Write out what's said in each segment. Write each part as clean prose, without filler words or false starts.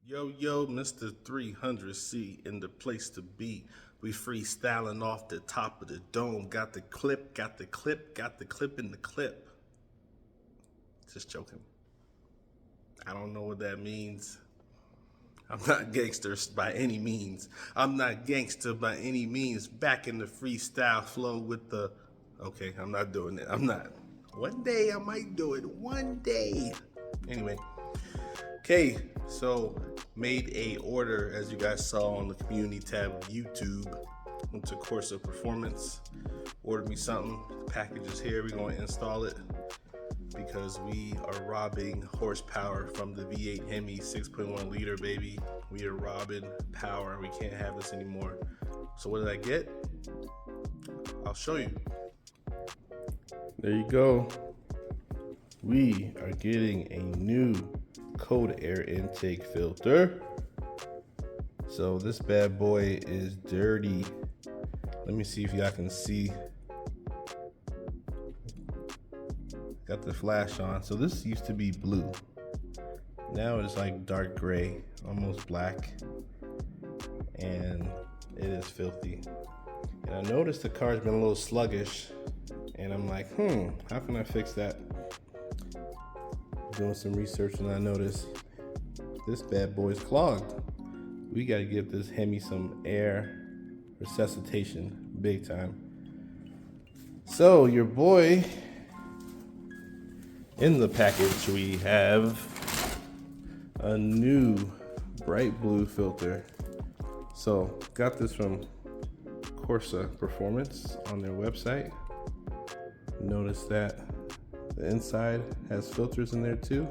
Yo, Mr. 300C in the place to be. We freestyling off the top of the dome. Got the clip in the clip. Just joking. I don't know what that means. I'm not gangsters by any means. I'm not gangster by any means. Back in the freestyle flow with the... Okay, I'm not doing it. I'm not. One day I might do it. One day. Anyway. Okay, so made a order, as you guys saw on the community tab of YouTube. Went to Corsa Performance, ordered me something. The package is here. We're going to install it because we are robbing horsepower from the V8 Hemi 6.1 liter, baby. We are robbing power. We can't have this anymore. So what did I get? I'll show you. There you go. We are getting a new cold air intake filter. So this bad boy is dirty. Let me see if y'all can see. Got the flash on. So this used to be blue. Now it's like dark gray, almost black. And it is filthy. And I noticed the car's been a little sluggish. And I'm like, how can I fix that? Doing some research and I noticed this bad boy's clogged. We gotta give this Hemi some air resuscitation, big time. So your boy, in the package we have a new bright blue filter. So got this from Corsa Performance on their website. Notice that the inside has filters in there too,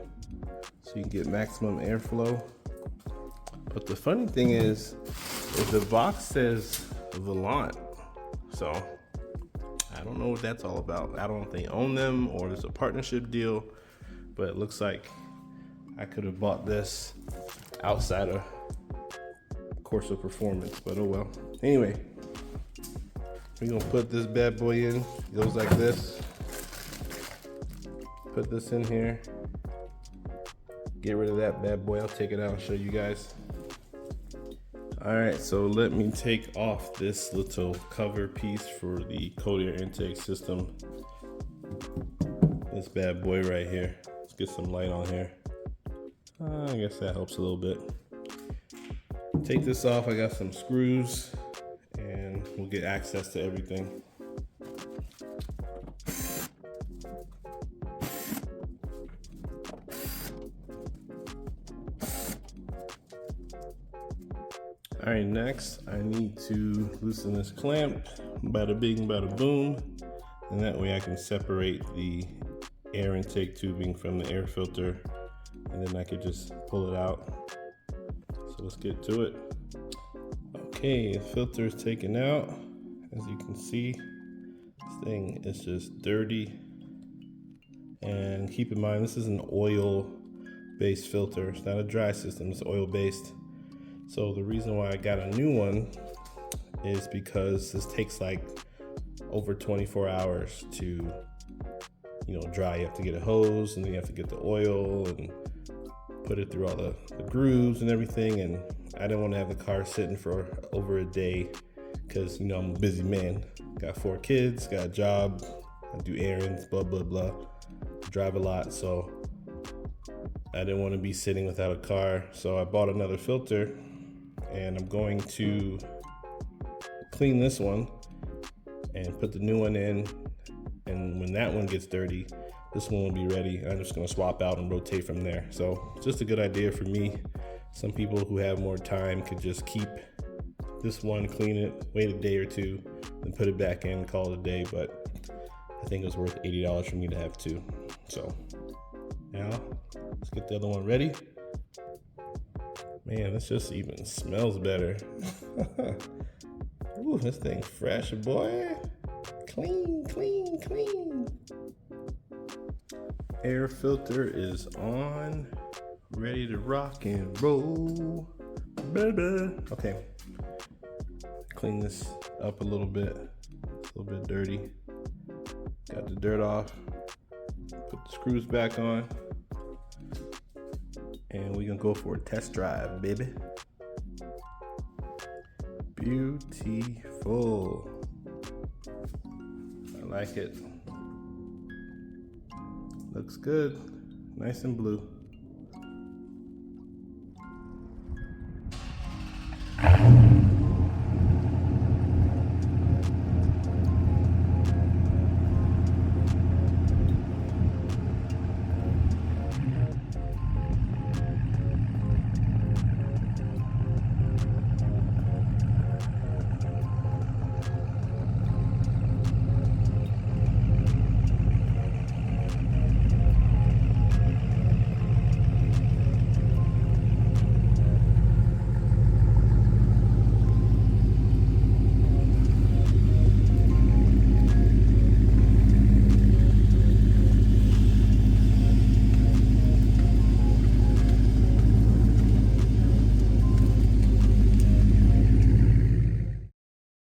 so you can get maximum airflow. But the funny thing is the box says Volant, so I don't know what that's all about. I don't know if they own them or there's a partnership deal, but it looks like I could have bought this outside of Corsa Performance, but oh well. Anyway, we're gonna put this bad boy in. It goes like this. Put this in here. Get rid of that bad boy. I'll take it out and show you guys. All right, so let me take off this little cover piece for the cold air intake system. This bad boy right here. Let's get some light on here. I guess that helps a little bit. Take this off. I got some screws and we'll get access to everything. All right, next I need to loosen this clamp, bada bing, bada boom, and that way I can separate the air intake tubing from the air filter, and then I could just pull it out. So let's get to it. Okay, the filter is taken out. As you can see, this thing is just dirty. And keep in mind, this is an oil-based filter. It's not a dry system, it's oil-based. So the reason why I got a new one is because this takes like over 24 hours to, dry. You have to get a hose and then you have to get the oil and put it through all the grooves and everything. And I didn't want to have the car sitting for over a day because, I'm a busy man. Got 4 kids, got a job, I do errands, blah, blah, blah. Drive a lot, so I didn't want to be sitting without a car. So I bought another filter. And I'm going to clean this one and put the new one in. And when that one gets dirty, this one will be ready. I'm just gonna swap out and rotate from there. So just a good idea for me. Some people who have more time could just keep this one, clean it, wait a day or two, then put it back in, call it a day. But I think it was worth $80 for me to have 2. So now let's get the other one ready. Man, this just even smells better. Ooh, this thing fresh, boy. Clean, clean, clean. Air filter is on. Ready to rock and roll. Baby. Okay. Clean this up a little bit. It's a little bit dirty. Got the dirt off. Put the screws back on. and we're gonna go for a test drive, baby. Beautiful. I like it. Looks good. Nice and blue.